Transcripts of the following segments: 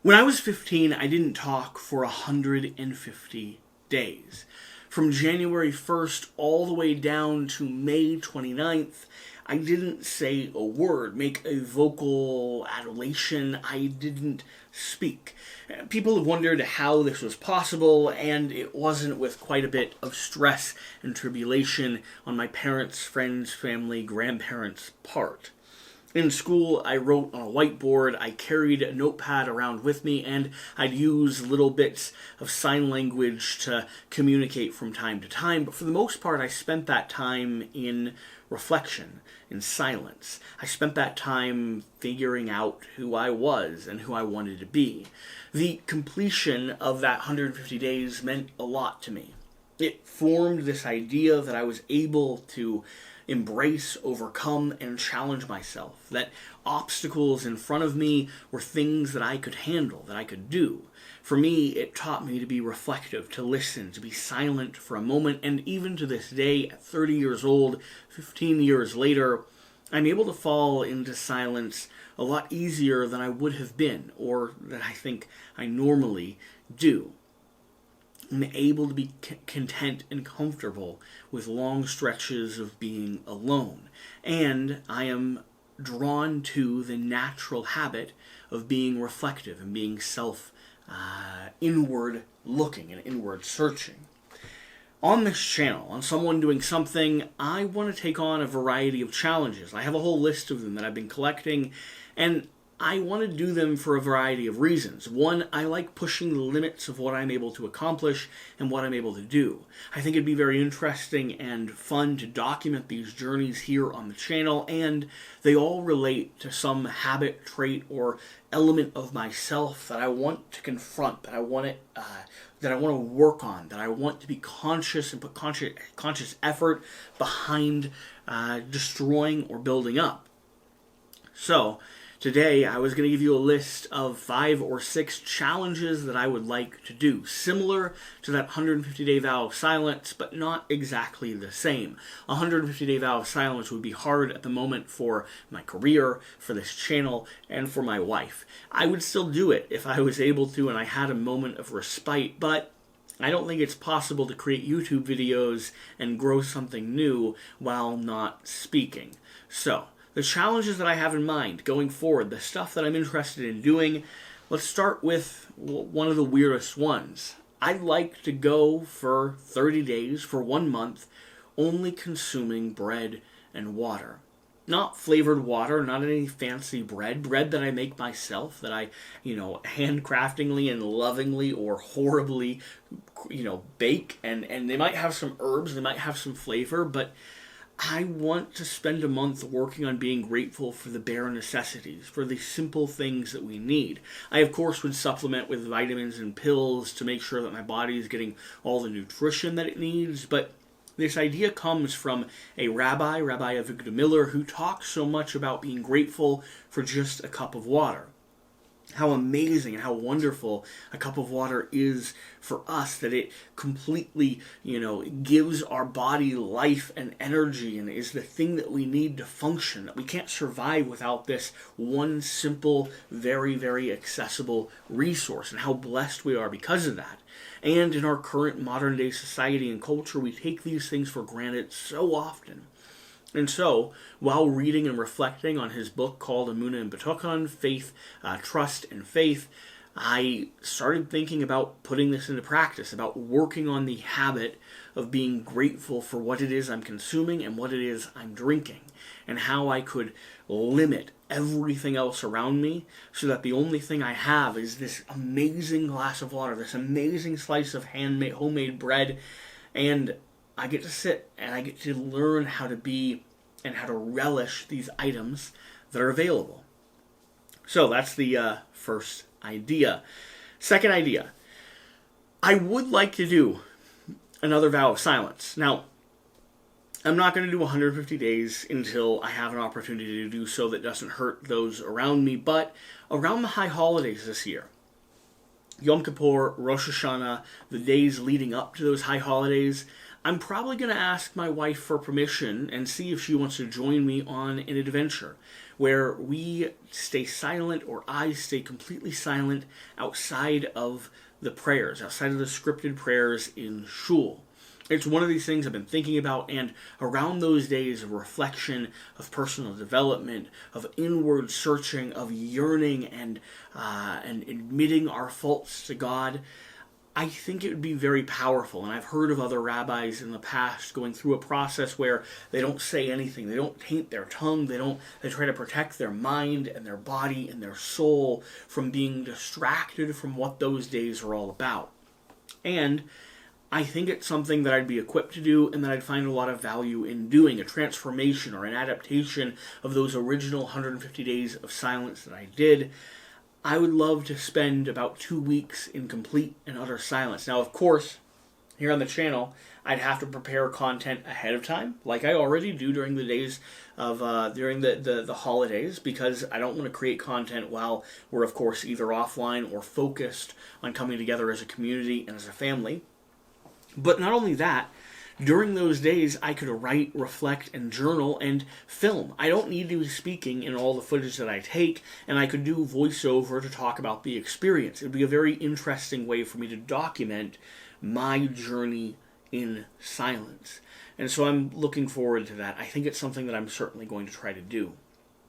When I was 15, I didn't talk for 150 days. From January 1st all the way down to May 29th, I didn't say a word, make a vocal adulation. I didn't speak. People have wondered how this was possible, and it wasn't with quite a bit of stress and tribulation on my parents, friends, family, grandparents' part. In school, I wrote on a whiteboard, I carried a notepad around with me, and I'd use little bits of sign language to communicate from time to time, but for the most part, I spent that time in reflection, in silence. I spent that time figuring out who I was and who I wanted to be. The completion of that 150 days meant a lot to me. It formed this idea that I was able to embrace, overcome, and challenge myself. That obstacles in front of me were things that I could handle, that I could do. For me, it taught me to be reflective, to listen, to be silent for a moment, and even to this day, at 30 years old, 15 years later, I'm able to fall into silence a lot easier than I would have been, or that I think I normally do. I'm able to be content and comfortable with long stretches of being alone. And I am drawn to the natural habit of being reflective and being inward looking and inward searching. On this channel, on Someone Doing Something, I want to take on a variety of challenges. I have a whole list of them that I've been collecting, and I want to do them for a variety of reasons. One, I like pushing the limits of what I'm able to accomplish and what I'm able to do. I think it'd be very interesting and fun to document these journeys here on the channel, and they all relate to some habit, trait, or element of myself that I want to confront, that I want to work on, that I want to be conscious and put conscious effort behind destroying or building up. So, today, I was going to give you a list of 5 or 6 challenges that I would like to do, similar to that 150-day vow of silence, but not exactly the same. A 150-day vow of silence would be hard at the moment for my career, for this channel, and for my wife. I would still do it if I was able to and I had a moment of respite, but I don't think it's possible to create YouTube videos and grow something new while not speaking. So, the challenges that I have in mind going forward, the stuff that I'm interested in doing, let's start with one of the weirdest ones. I'd like to go for 30 days, for 1 month, only consuming bread and water. Not flavored water, not any fancy bread that I make myself, that I, handcraftingly and lovingly or horribly, bake, and they might have some herbs, they might have some flavor, but I want to spend a month working on being grateful for the bare necessities, for the simple things that we need. I, of course, would supplement with vitamins and pills to make sure that my body is getting all the nutrition that it needs, but this idea comes from a Rabbi Avigdor Miller, who talks so much about being grateful for just a cup of water. How amazing and how wonderful a cup of water is for us, that it completely, gives our body life and energy and is the thing that we need to function, that we can't survive without this one simple, very, very accessible resource, and how blessed we are because of that. And in our current modern day society and culture, we take these things for granted so often. And so, while reading and reflecting on his book called Emunah and Bituchon, Faith, Trust, and Faith, I started thinking about putting this into practice, about working on the habit of being grateful for what it is I'm consuming and what it is I'm drinking, and how I could limit everything else around me so that the only thing I have is this amazing glass of water, this amazing slice of homemade bread, and I get to sit and I get to learn how to be and how to relish these items that are available. So that's the first idea. Second idea, I would like to do another vow of silence. Now, I'm not going to do 150 days until I have an opportunity to do so that doesn't hurt those around me, but around the high holidays this year, Yom Kippur, Rosh Hashanah, the days leading up to those high holidays, I'm probably going to ask my wife for permission and see if she wants to join me on an adventure where we stay silent, or I stay completely silent outside of the prayers, outside of the scripted prayers in shul. It's one of these things I've been thinking about, and around those days of reflection, of personal development, of inward searching, of yearning and admitting our faults to God, I think it would be very powerful. And I've heard of other rabbis in the past going through a process where they don't say anything, they don't taint their tongue, they try to protect their mind and their body and their soul from being distracted from what those days are all about. And I think it's something that I'd be equipped to do and that I'd find a lot of value in doing, a transformation or an adaptation of those original 150 days of silence that I did. I would love to spend about 2 weeks in complete and utter silence. Now, of course, here on the channel, I'd have to prepare content ahead of time, like I already do during the days of, during the holidays, because I don't want to create content while we're, of course, either offline or focused on coming together as a community and as a family. But not only that, during those days, I could write, reflect, and journal, and film. I don't need to be speaking in all the footage that I take, and I could do voiceover to talk about the experience. It would be a very interesting way for me to document my journey in silence. And so I'm looking forward to that. I think it's something that I'm certainly going to try to do.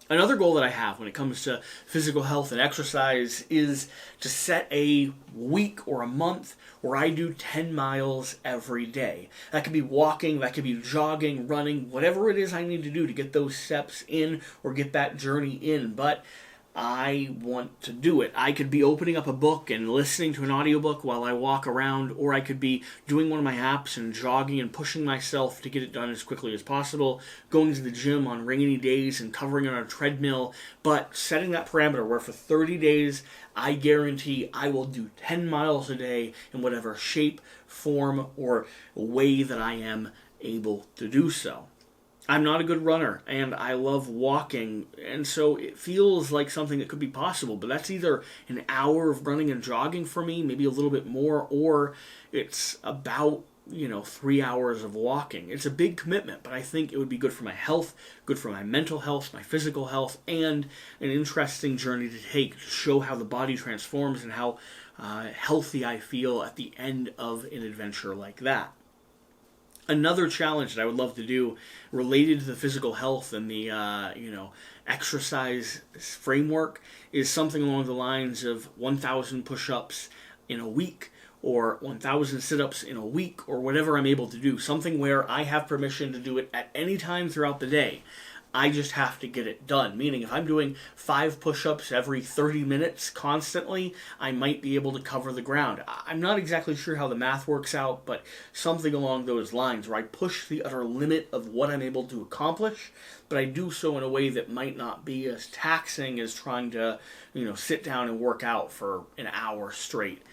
Another goal that I have when it comes to physical health and exercise is to set a week or a month where I do 10 miles every day. That could be walking, that could be jogging, running, whatever it is I need to do to get those steps in or get that journey in. But I want to do it. I could be opening up a book and listening to an audiobook while I walk around, or I could be doing one of my apps and jogging and pushing myself to get it done as quickly as possible, going to the gym on rainy days and covering on a treadmill, but setting that parameter where for 30 days I guarantee I will do 10 miles a day in whatever shape, form, or way that I am able to do so. I'm not a good runner, and I love walking, and so it feels like something that could be possible, but that's either an hour of running and jogging for me, maybe a little bit more, or it's about 3 hours of walking. It's a big commitment, but I think it would be good for my health, good for my mental health, my physical health, and an interesting journey to take to show how the body transforms and how healthy I feel at the end of an adventure like that. Another challenge that I would love to do related to the physical health and the exercise framework is something along the lines of 1,000 push-ups in a week, or 1,000 sit-ups in a week, or whatever I'm able to do. Something where I have permission to do it at any time throughout the day. I just have to get it done. Meaning, if I'm doing 5 push-ups every 30 minutes constantly, I might be able to cover the ground. I'm not exactly sure how the math works out, but something along those lines where I push the utter limit of what I'm able to accomplish, but I do so in a way that might not be as taxing as trying to, sit down and work out for an hour straight.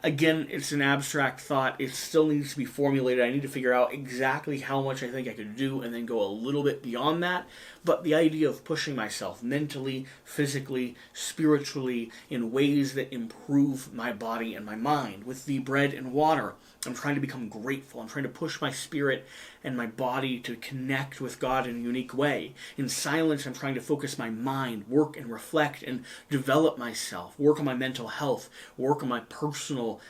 Again, it's an abstract thought. It still needs to be formulated. I need to figure out exactly how much I think I could do and then go a little bit beyond that. But the idea of pushing myself mentally, physically, spiritually in ways that improve my body and my mind. With the bread and water, I'm trying to become grateful. I'm trying to push my spirit and my body to connect with God in a unique way. In silence, I'm trying to focus my mind, work and reflect and develop myself, work on my mental health, work on my personal,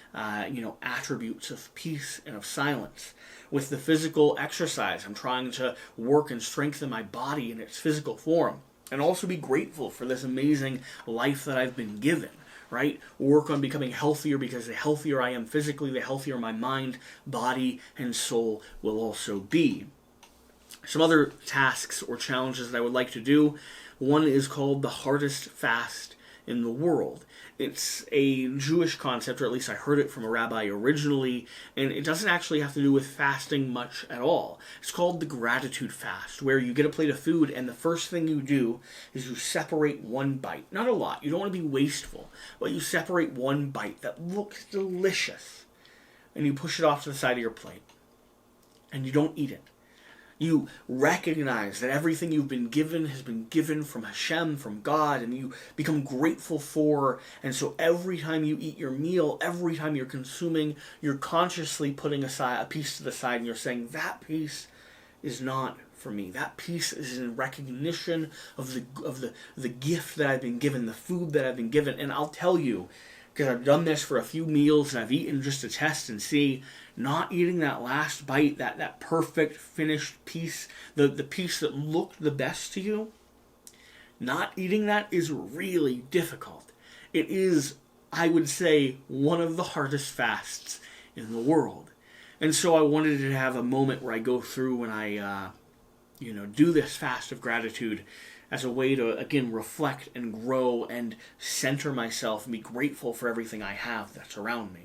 attributes of peace and of silence. With the physical exercise, I'm trying to work and strengthen my body in its physical form, and also be grateful for this amazing life that I've been given. Right? Work on becoming healthier, because the healthier I am physically, the healthier my mind, body, and soul will also be. Some other tasks or challenges that I would like to do. One is called the hardest fast in the world. It's a Jewish concept, or at least I heard it from a rabbi originally, and it doesn't actually have to do with fasting much at all. It's called the gratitude fast, where you get a plate of food and the first thing you do is you separate one bite. Not a lot, you don't want to be wasteful, but you separate one bite that looks delicious, and you push it off to the side of your plate, and you don't eat it. You recognize that everything you've been given has been given from Hashem, from God, and you become grateful for. And so every time you eat your meal, every time you're consuming, you're consciously putting aside a piece to the side, and you're saying, that piece is not for me. That piece is in recognition of the gift that I've been given, the food that I've been given. And I'll tell you, because I've done this for a few meals and I've eaten just to test and see, not eating that last bite, that perfect finished piece, the piece that looked the best to you, not eating that is really difficult. It is, I would say, one of the hardest fasts in the world. And so I wanted to have a moment where I go through and I do this fast of gratitude as a way to, again, reflect and grow and center myself and be grateful for everything I have that's around me.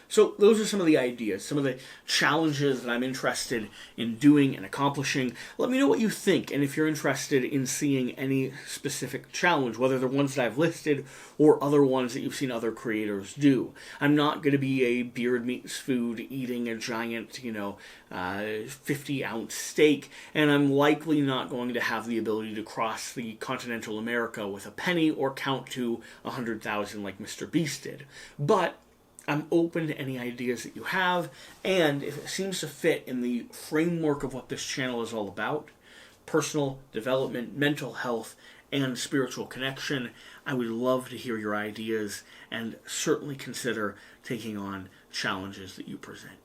So those are some of the ideas, some of the challenges that I'm interested in doing and accomplishing. Let me know what you think, and if you're interested in seeing any specific challenge, whether they're ones that I've listed or other ones that you've seen other creators do. I'm not going to be a beard meets food eating a giant, 50-ounce steak, and I'm likely not going to have the ability to cross the continental America with a penny or count to 100,000 like Mr. Beast did. But I'm open to any ideas that you have, and if it seems to fit in the framework of what this channel is all about, personal development, mental health, and spiritual connection, I would love to hear your ideas and certainly consider taking on challenges that you present.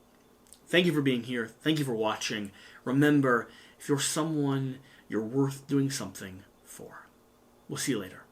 Thank you for being here. Thank you for watching. Remember, if you're someone, you're worth doing something for. We'll see you later.